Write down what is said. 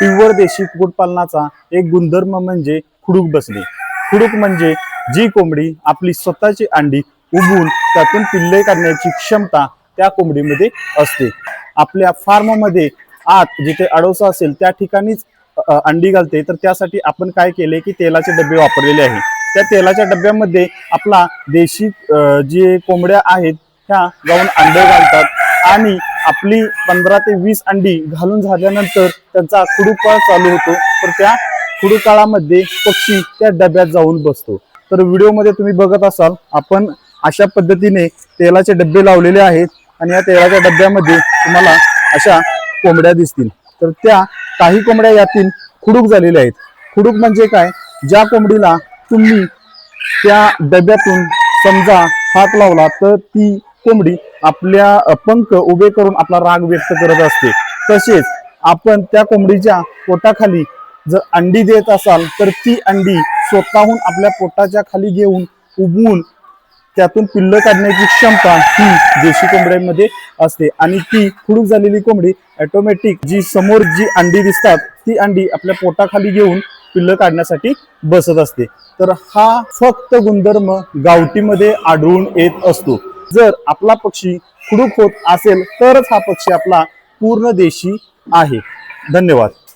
Pure देशी कुक्कुटपालनाचा एक गुणधर्म म्हणजे खुडूक बसणे। खुडूक म्हणजे जी कोंबडी आपली स्वतःची अंडी उबवून त्यातून पिल्ले काढण्याची क्षमता त्या कोंबडीमध्ये असते। आपल्या फार्ममध्ये आत जिथे अडोसा असेल त्या ठिकाणीच अंडी घालते। तर त्यासाठी आपण काय केले की तेलाचे डबे वापरलेले आहे। त्या तेलाच्या डब्यामध्ये आपला देशी जे कोंबड्या आहेत त्या जाऊन अंडे घालतात आणि आपली 15 ते 20 अंडी घालून झाल्यानंतर त्यांचा खुडूकाळ चालू होतो। तर त्या खुडूकाळामध्ये पक्षी त्या डब्यात जाऊन बसतो। तर व्हिडिओमध्ये तुम्ही बघत असाल आपण अशा पद्धतीने तेलाचे डबे लावलेले आहेत आणि या तेलाच्या डब्यामध्ये तुम्हाला अशा कोंबड्या दिसतील। तर त्या काही कोंबड्या यातील खुडूक झालेल्या आहेत। खुडूक म्हणजे काय, ज्या कोंबडीला तुम्ही त्या डब्यातून समजा हात लावला तर ती कोंबडी आपल्या पंख उभे करून आपला राग व्यक्त करत असते। तसेच आपण त्या कोंबडीच्या पोटाखाली जर अंडी देत असाल तर ती अंडी स्वतःहून आपल्या पोटाच्या खाली घेऊन उबवून त्यातून पिल्लं काढण्याची क्षमता ही देशी कोंबड्यांमध्ये असते। आणि ती खुडूक झालेली कोंबडी ऑटोमॅटिक जी समोर जी अंडी दिसतात ती अंडी आपल्या पोटाखाली घेऊन पिल्लं काढण्यासाठी बसत असते। तर हा फक्त गुणधर्म गावठीमध्ये आढळून येत असतो। जर आपला पक्षी खुडूक होत असेल तरच हा पक्षी आपला पूर्ण देशी आहे। धन्यवाद।